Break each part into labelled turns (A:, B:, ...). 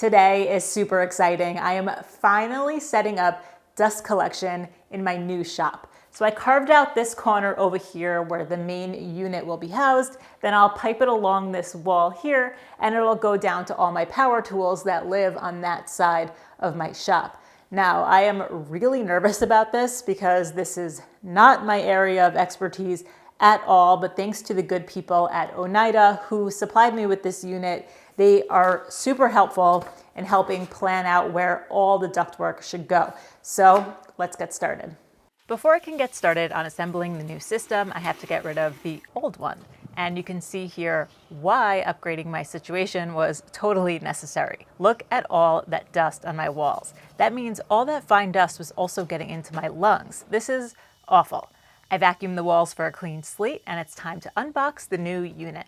A: Today is super exciting. I am finally setting up dust collection in my new shop. So I carved out this corner over here where the main unit will be housed. Then I'll pipe it along this wall here and it'll go down to all my power tools that live on that side of my shop. Now, I am really nervous about this because this is not my area of expertise at all, but thanks to the good people at Oneida who supplied me with this unit, they are super helpful in helping plan out where all the ductwork should go. So let's get started. Before I can get started on assembling the new system, I have to get rid of the old one. And you can see here why upgrading my situation was totally necessary. Look at all that dust on my walls. That means all that fine dust was also getting into my lungs. This is awful. I vacuumed the walls for a clean slate, and it's time to unbox the new unit.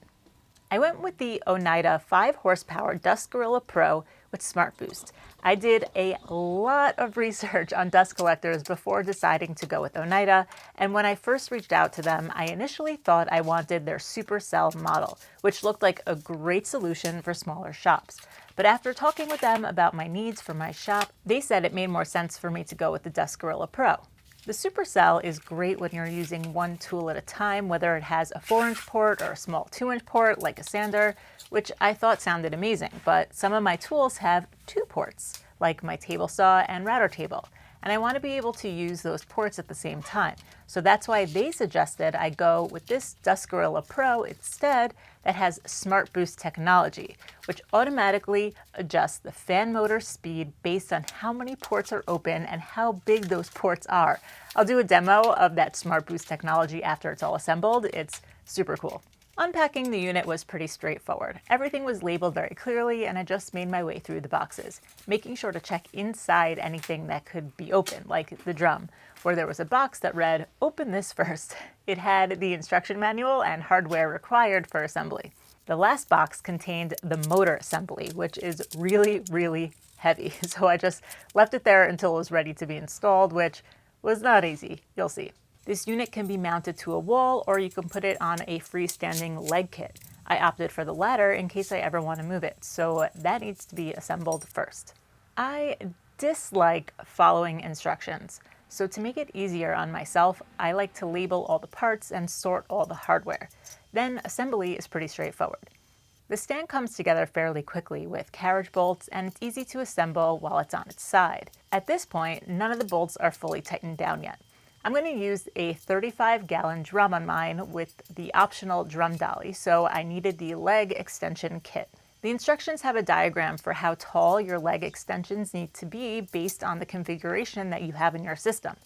A: I went with the Oneida 5 horsepower Dust Gorilla Pro with Smart Boost. I did a lot of research on dust collectors before deciding to go with Oneida, and when I first reached out to them, I initially thought I wanted their Supercell model, which looked like a great solution for smaller shops. But after talking with them about my needs for my shop, they said it made more sense for me to go with the Dust Gorilla Pro. The Supercell is great when you're using one tool at a time, whether it has a 4-inch port or a small 2-inch port like a sander, which I thought sounded amazing, but some of my tools have 2 ports, like my table saw and router table, and I want to be able to use those ports at the same time. So that's why they suggested I go with this Dust Gorilla Pro instead that has Smart Boost technology, which automatically adjusts the fan motor speed based on how many ports are open and how big those ports are. I'll do a demo of that Smart Boost technology after it's all assembled. It's super cool. Unpacking the unit was pretty straightforward. Everything was labeled very clearly and I just made my way through the boxes, making sure to check inside anything that could be open, like the drum, where there was a box that read, "Open this first." It had the instruction manual and hardware required for assembly. The last box contained the motor assembly, which is really, really heavy. So I just left it there until it was ready to be installed, which was not easy. You'll see. This unit can be mounted to a wall or you can put it on a freestanding leg kit. I opted for the latter in case I ever want to move it, so that needs to be assembled first. I dislike following instructions, so to make it easier on myself, I like to label all the parts and sort all the hardware. Then assembly is pretty straightforward. The stand comes together fairly quickly with carriage bolts and it's easy to assemble while it's on its side. At this point, none of the bolts are fully tightened down yet. I'm going to use a 35-gallon drum on mine with the optional drum dolly, so I needed the leg extension kit. The instructions have a diagram for how tall your leg extensions need to be based on the configuration that you have in your system.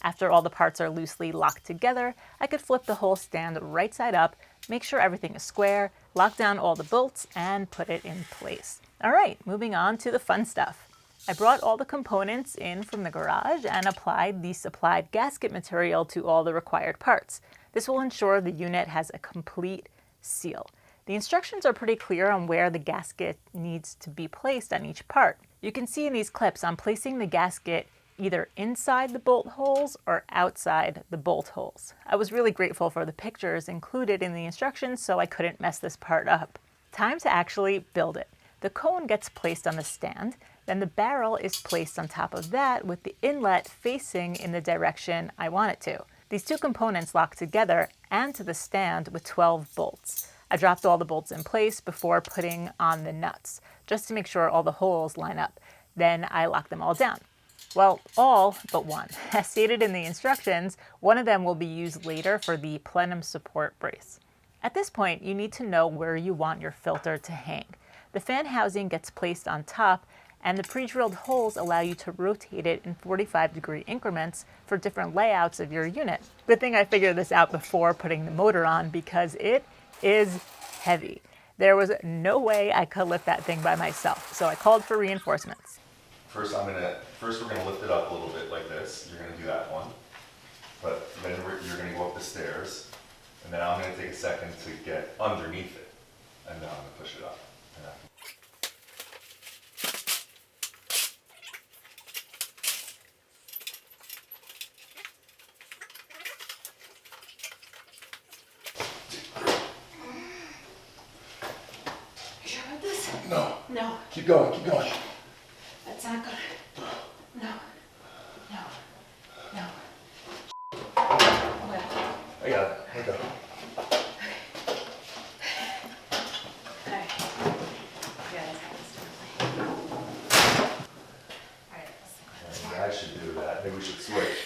A: After all the parts are loosely locked together, I could flip the whole stand right side up, make sure everything is square, lock down all the bolts, and put it in place. All right, moving on to the fun stuff. I brought all the components in from the garage and applied the supplied gasket material to all the required parts. This will ensure the unit has a complete seal. The instructions are pretty clear on where the gasket needs to be placed on each part. You can see in these clips I'm placing the gasket either inside the bolt holes or outside the bolt holes. I was really grateful for the pictures included in the instructions so I couldn't mess this part up. Time to actually build it. The cone gets placed on the stand, then the barrel is placed on top of that with the inlet facing in the direction I want it to. These 2 components lock together and to the stand with 12 bolts. I dropped all the bolts in place before putting on the nuts, just to make sure all the holes line up. Then I lock them all down. Well, all but one. As stated in the instructions, one of them will be used later for the plenum support brace. At this point, you need to know where you want your filter to hang. The fan housing gets placed on top, and the pre-drilled holes allow you to rotate it in 45-degree increments for different layouts of your unit. Good thing I figured this out before putting the motor on because it is heavy. There was no way I could lift that thing by myself, so I called for reinforcements.
B: First we're gonna lift it up a little bit like this. You're gonna do that one, but then you're gonna go up the stairs, and then I'm gonna take a second to get underneath it, and then I'm gonna push it up. Keep going, keep going.
A: That's not good. No. No. No. Okay.
B: I got it. I got it.
A: Alright. Yeah,
B: I should do that. Maybe we should switch.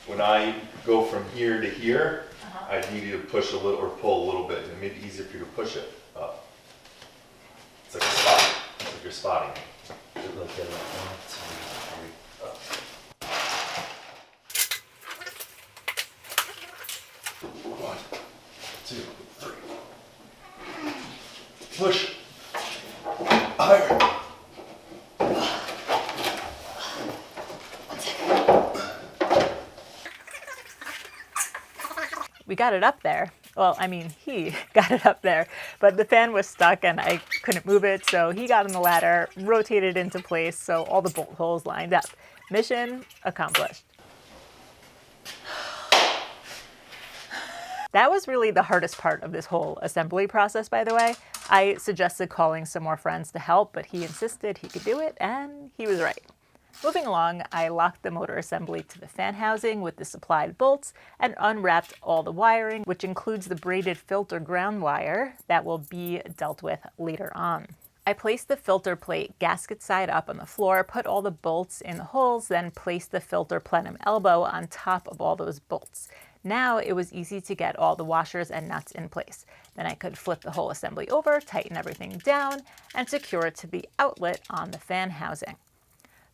B: When I go from here to here, I need you to push a little or pull a little bit. It may be easier for you to push it up. It's like a spot. It's like you're spotting. Look at that. 1, 2, 3, up. 1, 2, 3. Push. Higher.
A: We got it up there. Well, I mean, he got it up there, but the fan was stuck and I couldn't move it, so he got on the ladder, rotated into place so all the bolt holes lined up. Mission accomplished. That was really the hardest part of this whole assembly process, by the way. I suggested calling some more friends to help, but he insisted he could do it, and he was right. Moving along, I locked the motor assembly to the fan housing with the supplied bolts and unwrapped all the wiring, which includes the braided filter ground wire that will be dealt with later on. I placed the filter plate gasket side up on the floor, put all the bolts in the holes, then placed the filter plenum elbow on top of all those bolts. Now it was easy to get all the washers and nuts in place. Then I could flip the whole assembly over, tighten everything down, and secure it to the outlet on the fan housing.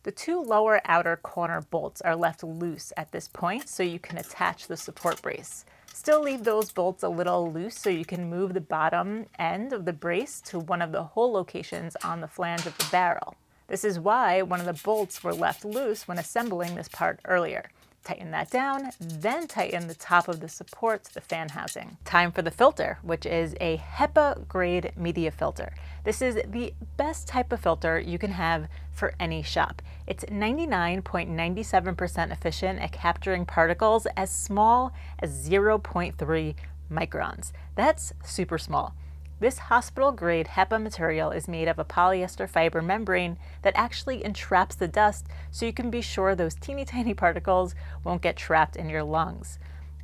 A: The two lower outer corner bolts are left loose at this point so you can attach the support brace. Still leave those bolts a little loose so you can move the bottom end of the brace to one of the hole locations on the flange of the barrel. This is why one of the bolts were left loose when assembling this part earlier. Tighten that down, then tighten the top of the support to the fan housing. Time for the filter, which is a HEPA grade media filter. This is the best type of filter you can have for any shop. It's 99.97% efficient at capturing particles as small as 0.3 microns. That's super small. This hospital-grade HEPA material is made of a polyester fiber membrane that actually entraps the dust so you can be sure those teeny tiny particles won't get trapped in your lungs.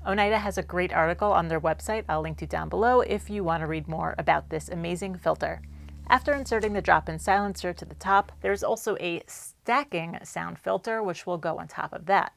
A: Oneida has a great article on their website I'll link to down below if you want to read more about this amazing filter. After inserting the drop-in silencer to the top, there's also a stacking sound filter which will go on top of that.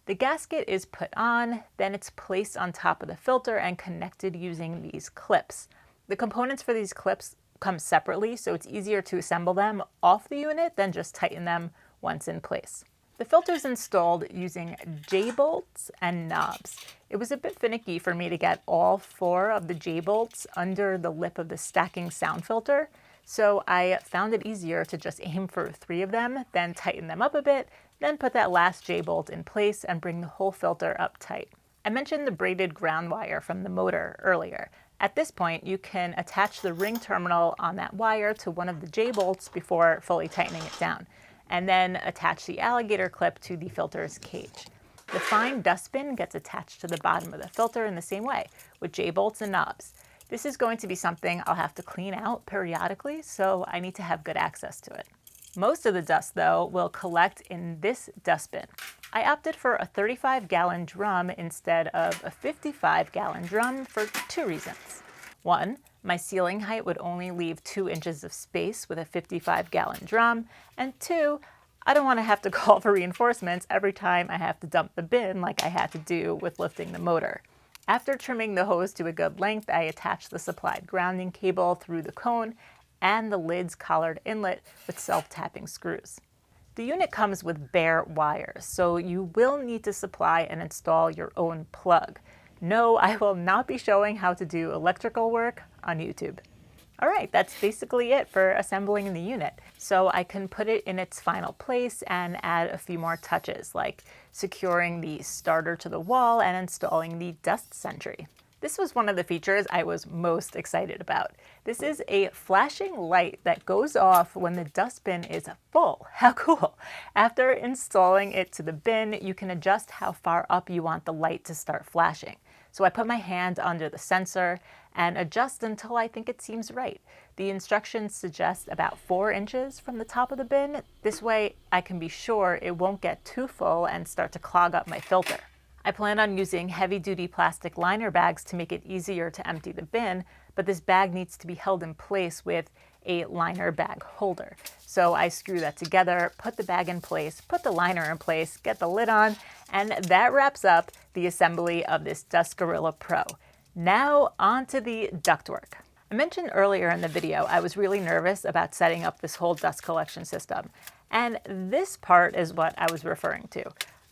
A: The gasket is put on, then it's placed on top of the filter and connected using these clips. The components for these clips come separately, so it's easier to assemble them off the unit than just tighten them once in place. The filter is installed using J-bolts and knobs. It was a bit finicky for me to get all 4 of the J-bolts under the lip of the stacking sound filter, so I found it easier to just aim for 3 of them, then tighten them up a bit, then put that last J-bolt in place and bring the whole filter up tight. I mentioned the braided ground wire from the motor earlier. At this point, you can attach the ring terminal on that wire to one of the J-bolts before fully tightening it down, and then attach the alligator clip to the filter's cage. The fine dustbin gets attached to the bottom of the filter in the same way, with J-bolts and knobs. This is going to be something I'll have to clean out periodically, so I need to have good access to it. Most of the dust, though, will collect in this dustbin. I opted for a 35-gallon drum instead of a 55-gallon drum for 2 reasons. 1, my ceiling height would only leave 2 inches of space with a 55-gallon drum, and 2, I don't want to have to call for reinforcements every time I have to dump the bin like I had to do with lifting the motor. After trimming the hose to a good length, I attached the supplied grounding cable through the cone and the lid's collared inlet with self-tapping screws. The unit comes with bare wires, so you will need to supply and install your own plug. No, I will not be showing how to do electrical work on YouTube. All right, that's basically it for assembling the unit. So I can put it in its final place and add a few more touches, like securing the starter to the wall and installing the dust sentry. This was one of the features I was most excited about. This is a flashing light that goes off when the dustbin is full. How cool! After installing it to the bin, you can adjust how far up you want the light to start flashing. So I put my hand under the sensor and adjust until I think it seems right. The instructions suggest about 4 inches from the top of the bin. This way I can be sure it won't get too full and start to clog up my filter. I plan on using heavy-duty plastic liner bags to make it easier to empty the bin, but this bag needs to be held in place with a liner bag holder. So I screw that together, put the bag in place, put the liner in place, get the lid on, and that wraps up the assembly of this Dust Gorilla Pro. Now on to the ductwork. I mentioned earlier in the video I was really nervous about setting up this whole dust collection system, and this part is what I was referring to.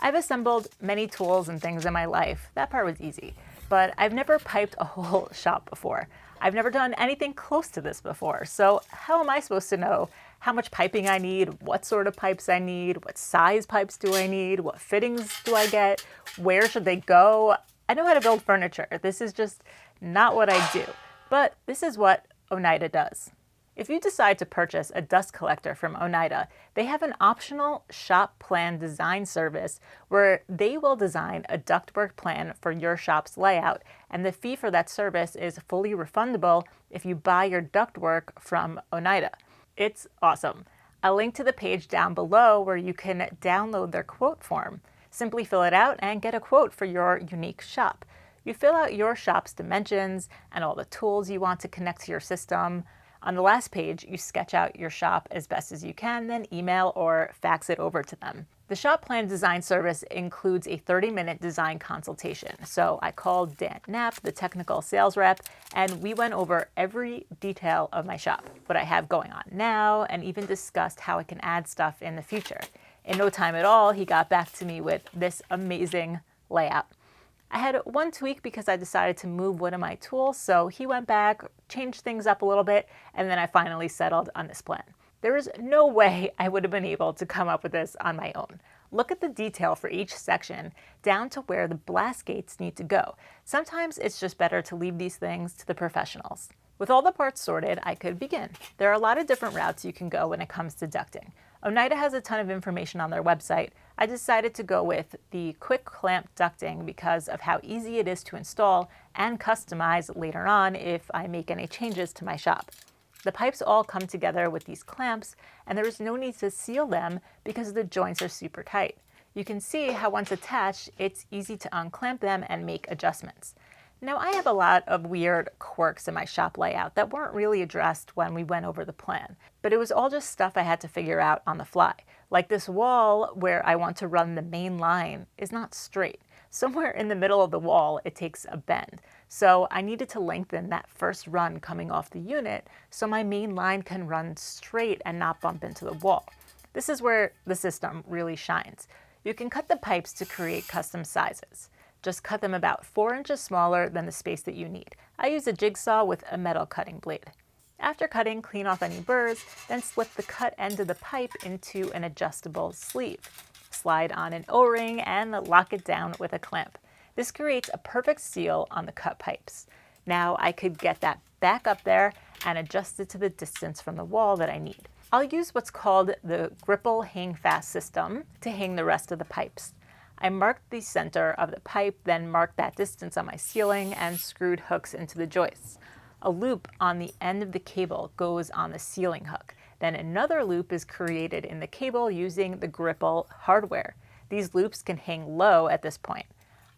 A: I've assembled many tools and things in my life. That part was easy, but I've never piped a whole shop before. I've never done anything close to this before, so how am I supposed to know how much piping I need, what sort of pipes I need, what size pipes do I need, what fittings do I get, where should they go? I know how to build furniture. This is just not what I do, but this is what Oneida does. If you decide to purchase a dust collector from Oneida, they have an optional shop plan design service where they will design a ductwork plan for your shop's layout, and the fee for that service is fully refundable if you buy your ductwork from Oneida. It's awesome. I'll link to the page down below where you can download their quote form. Simply fill it out and get a quote for your unique shop. You fill out your shop's dimensions and all the tools you want to connect to your system. On the last page, you sketch out your shop as best as you can, then email or fax it over to them. The shop plan design service includes a 30-minute design consultation. So I called Knapp, the technical sales rep, and we went over every detail of my shop, what I have going on now, and even discussed how I can add stuff in the future. In no time at all, he got back to me with this amazing layout. I had one tweak because I decided to move one of my tools, so he went back, changed things up a little bit, and then I finally settled on this plan. There is no way I would have been able to come up with this on my own. Look at the detail for each section, down to where the blast gates need to go. Sometimes it's just better to leave these things to the professionals. With all the parts sorted, I could begin. There are a lot of different routes you can go when it comes to ducting. Oneida has a ton of information on their website. I decided to go with the quick clamp ducting because of how easy it is to install and customize later on if I make any changes to my shop. The pipes all come together with these clamps, and there is no need to seal them because the joints are super tight. You can see how once attached, it's easy to unclamp them and make adjustments. Now, I have a lot of weird quirks in my shop layout that weren't really addressed when we went over the plan, but it was all just stuff I had to figure out on the fly. Like this wall where I want to run the main line is not straight. Somewhere in the middle of the wall, it takes a bend. So I needed to lengthen that first run coming off the unit so my main line can run straight and not bump into the wall. This is where the system really shines. You can cut the pipes to create custom sizes. Just cut them about 4 inches smaller than the space that you need. I use a jigsaw with a metal cutting blade. After cutting, clean off any burrs, then slip the cut end of the pipe into an adjustable sleeve. Slide on an O-ring and lock it down with a clamp. This creates a perfect seal on the cut pipes. Now I could get that back up there and adjust it to the distance from the wall that I need. I'll use what's called the Gripple Hang Fast system to hang the rest of the pipes. I marked the center of the pipe, then marked that distance on my ceiling and screwed hooks into the joists. A loop on the end of the cable goes on the ceiling hook. Then another loop is created in the cable using the Gripple hardware. These loops can hang low at this point.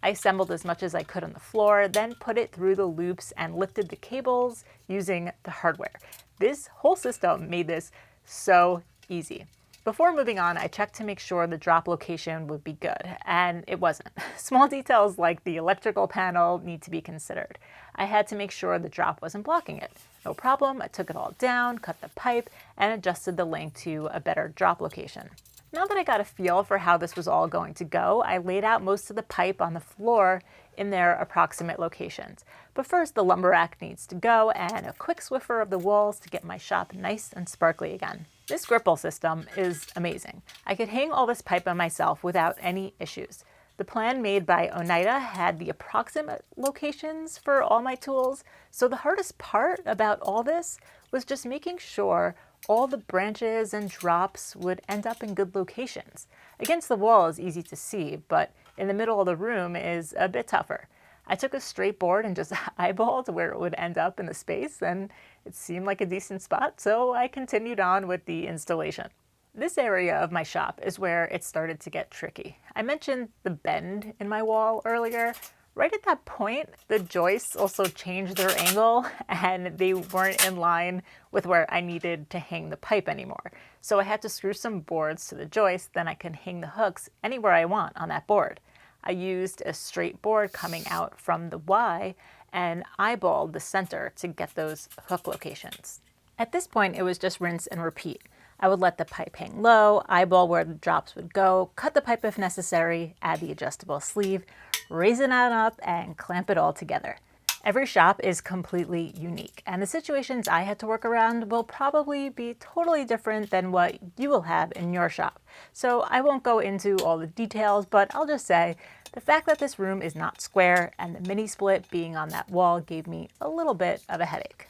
A: I assembled as much as I could on the floor, then put it through the loops and lifted the cables using the hardware. This whole system made this so easy. Before moving on, I checked to make sure the drop location would be good, and it wasn't. Small details like the electrical panel need to be considered. I had to make sure the drop wasn't blocking it. No problem, I took it all down, cut the pipe, and adjusted the length to a better drop location. Now that I got a feel for how this was all going to go, I laid out most of the pipe on the floor in their approximate locations. But first, the lumber rack needs to go, and a quick Swiffer of the walls to get my shop nice and sparkly again. This Gripple system is amazing. I could hang all this pipe on myself without any issues. The plan made by Oneida had the approximate locations for all my tools, so the hardest part about all this was just making sure all the branches and drops would end up in good locations. Against the wall is easy to see, but in the middle of the room is a bit tougher. I took a straight board and just eyeballed where it would end up in the space, and it seemed like a decent spot, so I continued on with the installation. This area of my shop is where it started to get tricky. I mentioned the bend in my wall earlier. Right at that point, the joists also changed their angle and they weren't in line with where I needed to hang the pipe anymore. So I had to screw some boards to the joist, then I can hang the hooks anywhere I want on that board. I used a straight board coming out from the Y and eyeballed the center to get those hook locations. At this point, it was just rinse and repeat. I would let the pipe hang low, eyeball where the drops would go, cut the pipe if necessary, add the adjustable sleeve, raise it on up, and clamp it all together. Every shop is completely unique, and the situations I had to work around will probably be totally different than what you will have in your shop. So I won't go into all the details, but I'll just say the fact that this room is not square and the mini split being on that wall gave me a little bit of a headache.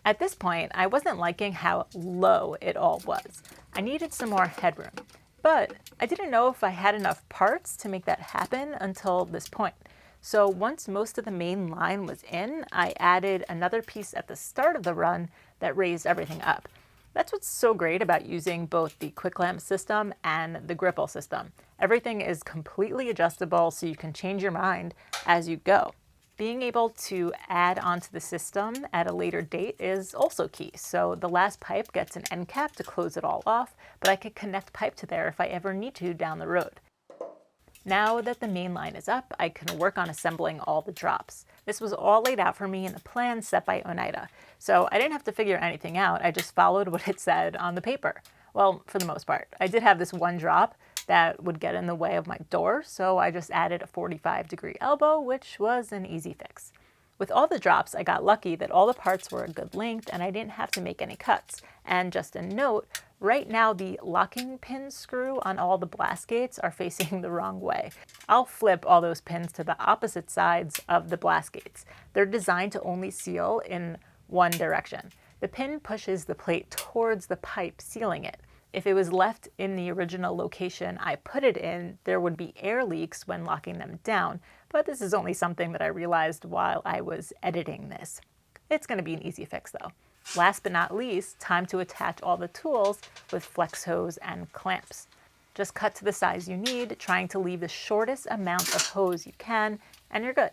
A: At this point, I wasn't liking how low it all was. I needed some more headroom, but I didn't know if I had enough parts to make that happen until this point. So once most of the main line was in, I added another piece at the start of the run that raised everything up. That's what's so great about using both the quick clamp system and the gripple system. Everything is completely adjustable, so you can change your mind as you go. Being able to add onto the system at a later date is also key. So the last pipe gets an end cap to close it all off, but I could connect pipe to there if I ever need to down the road. Now that the main line is up, I can work on assembling all the drops. This was all laid out for me in the plan set by Oneida. So I didn't have to figure anything out, I just followed what it said on the paper. Well, for the most part. I did have this one drop that would get in the way of my door, so I just added a 45-degree elbow, which was an easy fix. With all the drops, I got lucky that all the parts were a good length and I didn't have to make any cuts. And just a note, right now the locking pin screw on all the blast gates are facing the wrong way. I'll flip all those pins to the opposite sides of the blast gates. They're designed to only seal in one direction. The pin pushes the plate towards the pipe, sealing it. If it was left in the original location I put it in, there would be air leaks when locking them down, but this is only something that I realized while I was editing this. It's going to be an easy fix though. Last but not least, time to attach all the tools with flex hose and clamps. Just cut to the size you need, trying to leave the shortest amount of hose you can, and you're good.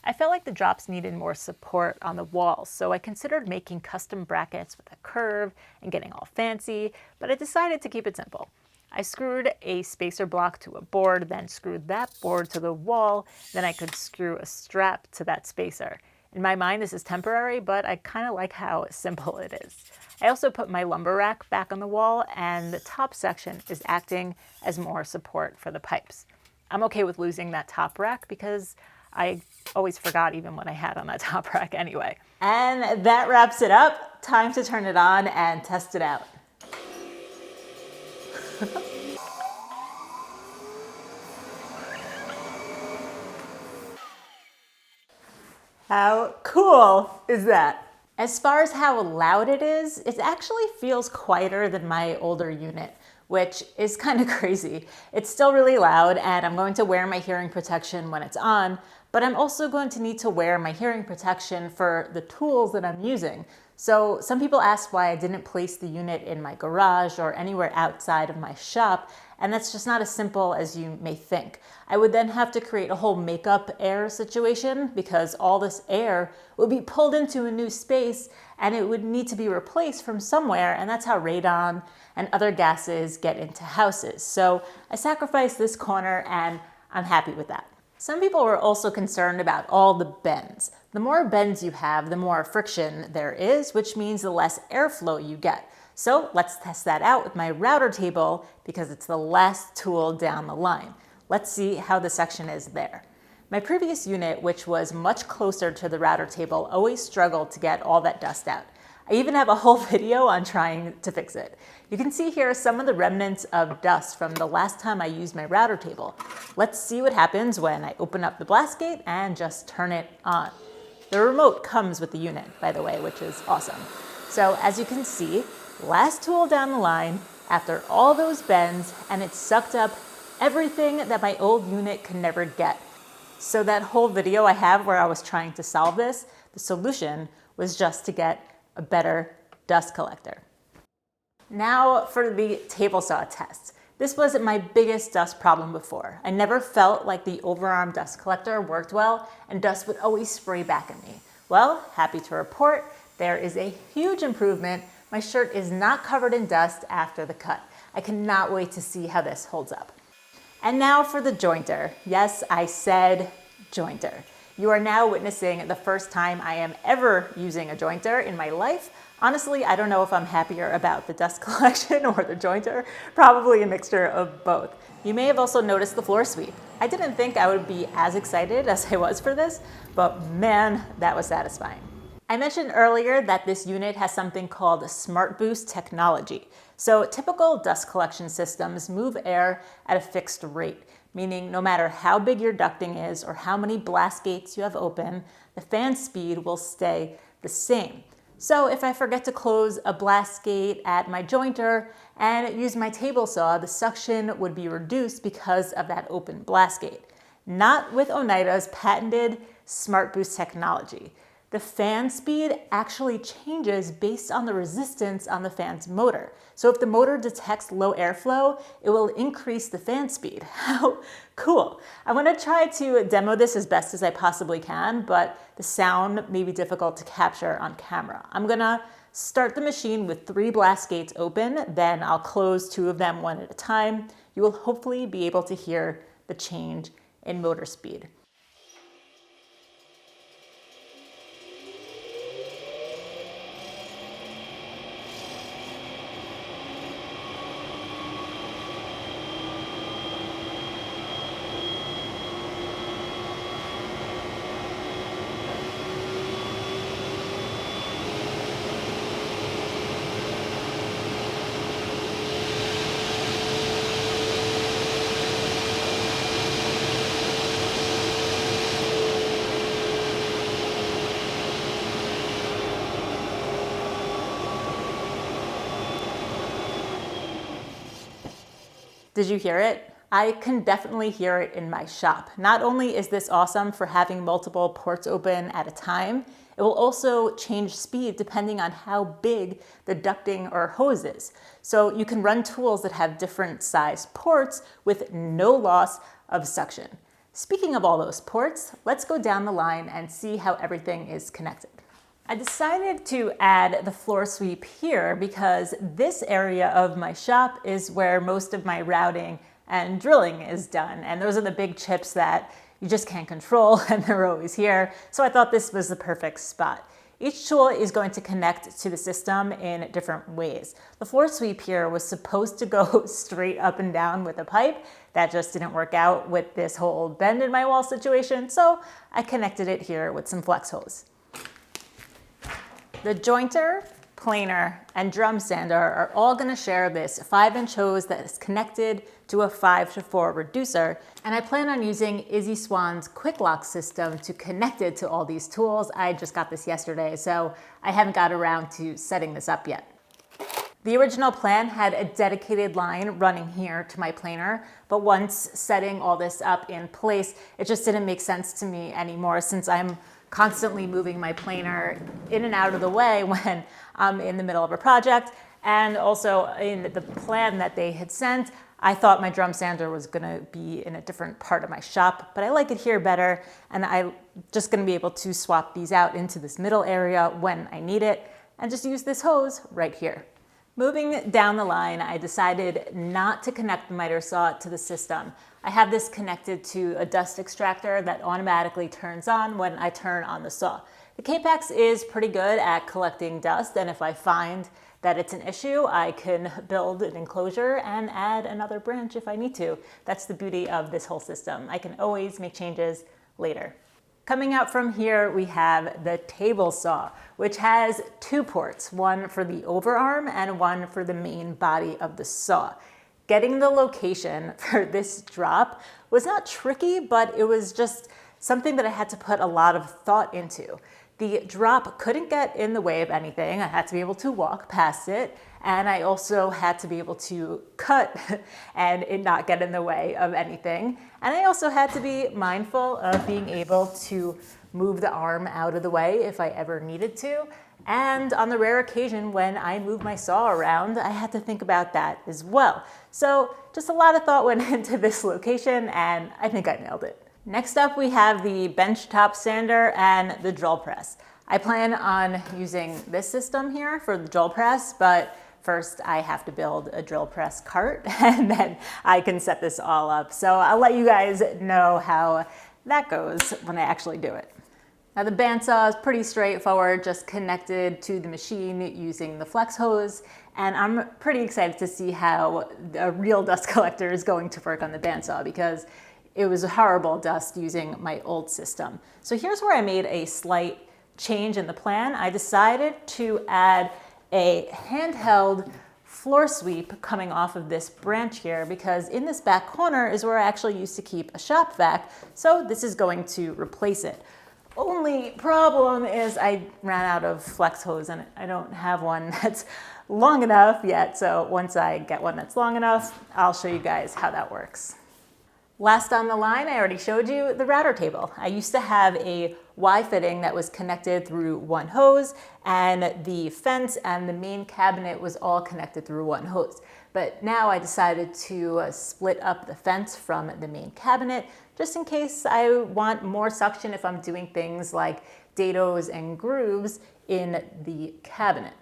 A: I felt like the drops needed more support on the walls, so I considered making custom brackets with a curve and getting all fancy, but I decided to keep it simple. I screwed a spacer block to a board, then screwed that board to the wall, then I could screw a strap to that spacer. In my mind, this is temporary, but I kind of like how simple it is. I also put my lumber rack back on the wall, and the top section is acting as more support for the pipes. I'm okay with losing that top rack because I always forgot even what I had on that top rack anyway. And that wraps it up. Time to turn it on and test it out. How cool is that? As far as how loud it is, it actually feels quieter than my older unit, which is kind of crazy. It's still really loud and I'm going to wear my hearing protection when it's on, but I'm also going to need to wear my hearing protection for the tools that I'm using. So some people ask why I didn't place the unit in my garage or anywhere outside of my shop, and that's just not as simple as you may think. I would then have to create a whole makeup air situation because all this air would be pulled into a new space and it would need to be replaced from somewhere, and that's how radon and other gases get into houses. So I sacrificed this corner and I'm happy with that. Some people were also concerned about all the bends. The more bends you have, the more friction there is, which means the less airflow you get. So let's test that out with my router table because it's the last tool down the line. Let's see how the section is there. My previous unit, which was much closer to the router table, always struggled to get all that dust out. I even have a whole video on trying to fix it. You can see here some of the remnants of dust from the last time I used my router table. Let's see what happens when I open up the blast gate and just turn it on. The remote comes with the unit, by the way, which is awesome. So as you can see, last tool down the line, after all those bends, and it sucked up everything that my old unit could never get. So that whole video I have where I was trying to solve this, the solution was just to get a better dust collector. Now for the table saw test. This was my biggest dust problem before. I never felt like the overarm dust collector worked well and dust would always spray back at me. Well, happy to report, there is a huge improvement. My shirt is not covered in dust after the cut. I cannot wait to see how this holds up. And now for the jointer. Yes, I said jointer. You are now witnessing the first time I am ever using a jointer in my life. Honestly, I don't know if I'm happier about the dust collection or the jointer, probably a mixture of both. You may have also noticed the floor sweep. I didn't think I would be as excited as I was for this, but man, that was satisfying. I mentioned earlier that this unit has something called Smart Boost technology. So typical dust collection systems move air at a fixed rate, meaning no matter how big your ducting is or how many blast gates you have open, the fan speed will stay the same. So if I forget to close a blast gate at my jointer and use my table saw, the suction would be reduced because of that open blast gate. Not with Oneida's patented Smart Boost technology. The fan speed actually changes based on the resistance on the fan's motor. So if the motor detects low airflow, it will increase the fan speed. How cool. I'm gonna try to demo this as best as I possibly can, but the sound may be difficult to capture on camera. I'm gonna start the machine with 3 blast gates open, then I'll close 2 of them one at a time. You will hopefully be able to hear the change in motor speed. Did you hear it? I can definitely hear it in my shop. Not only is this awesome for having multiple ports open at a time, it will also change speed depending on how big the ducting or hose is. So you can run tools that have different size ports with no loss of suction. Speaking of all those ports, let's go down the line and see how everything is connected. I decided to add the floor sweep here because this area of my shop is where most of my routing and drilling is done. And those are the big chips that you just can't control and they're always here. So I thought this was the perfect spot. Each tool is going to connect to the system in different ways. The floor sweep here was supposed to go straight up and down with a pipe. That just didn't work out with this whole bend in my wall situation. So I connected it here with some flex hose. The jointer, planer, and drum sander are all going to share this 5-inch hose that is connected to a 5-to-4 reducer, and I plan on using Izzy Swan's quick lock system to connect it to all these tools. I just got this yesterday, so I haven't got around to setting this up yet. The original plan had a dedicated line running here to my planer, but once setting all this up in place, it just didn't make sense to me anymore since I'm constantly moving my planer in and out of the way when I'm in the middle of a project. And also in the plan that they had sent, I thought my drum sander was gonna be in a different part of my shop, but I like it here better, and I'm just gonna be able to swap these out into this middle area when I need it, and just use this hose right here. Moving down the line, I decided not to connect the miter saw to the system. I have this connected to a dust extractor that automatically turns on when I turn on the saw. The K-Pax is pretty good at collecting dust, and if I find that it's an issue, I can build an enclosure and add another branch if I need to. That's the beauty of this whole system. I can always make changes later. Coming out from here, we have the table saw, which has 2 ports, one for the overarm and one for the main body of the saw. Getting the location for this drop was not tricky, but it was just something that I had to put a lot of thought into. The drop couldn't get in the way of anything. I had to be able to walk past it. And I also had to be able to cut and it not get in the way of anything. And I also had to be mindful of being able to move the arm out of the way if I ever needed to. And on the rare occasion when I moved my saw around, I had to think about that as well. So just a lot of thought went into this location, and I think I nailed it. Next up, we have the benchtop sander and the drill press. I plan on using this system here for the drill press, but first I have to build a drill press cart and then I can set this all up. So I'll let you guys know how that goes when I actually do it. Now the bandsaw is pretty straightforward, just connected to the machine using the flex hose, and I'm pretty excited to see how a real dust collector is going to work on the bandsaw because it was horrible dust using my old system. So here's where I made a slight change in the plan. I decided to add a handheld floor sweep coming off of this branch here because in this back corner is where I actually used to keep a shop vac, so this is going to replace it. Only problem is I ran out of flex hose and I don't have one that's long enough yet, so once I get one that's long enough, I'll show you guys how that works. Last on the line, I already showed you the router table. I used to have a Y fitting that was connected through one hose, and the fence and the main cabinet was all connected through one hose. But now I decided to split up the fence from the main cabinet, just in case I want more suction if I'm doing things like dados and grooves in the cabinet.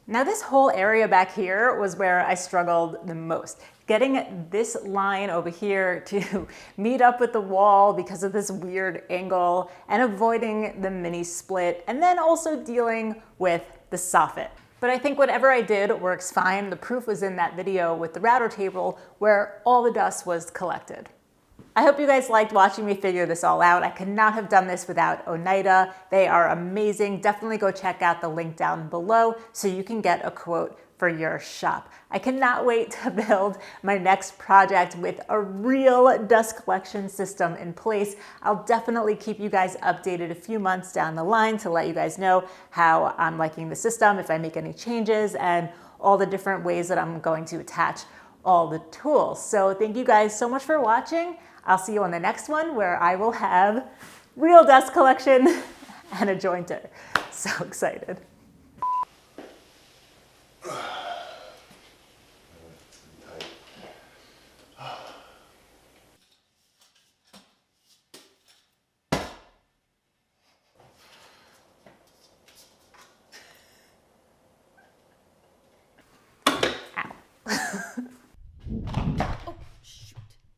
A: Now this whole area back here was where I struggled the most. Getting this line over here to meet up with the wall because of this weird angle and avoiding the mini split, and then also dealing with the soffit. But I think whatever I did works fine. The proof was in that video with the router table where all the dust was collected. I hope you guys liked watching me figure this all out. I could not have done this without Oneida. They are amazing. Definitely go check out the link down below so you can get a quote for your shop. I cannot wait to build my next project with a real dust collection system in place. I'll definitely keep you guys updated a few months down the line to let you guys know how I'm liking the system, if I make any changes, and all the different ways that I'm going to attach all the tools. So thank you guys so much for watching. I'll see you on the next one where I will have real dust collection and a jointer. So excited.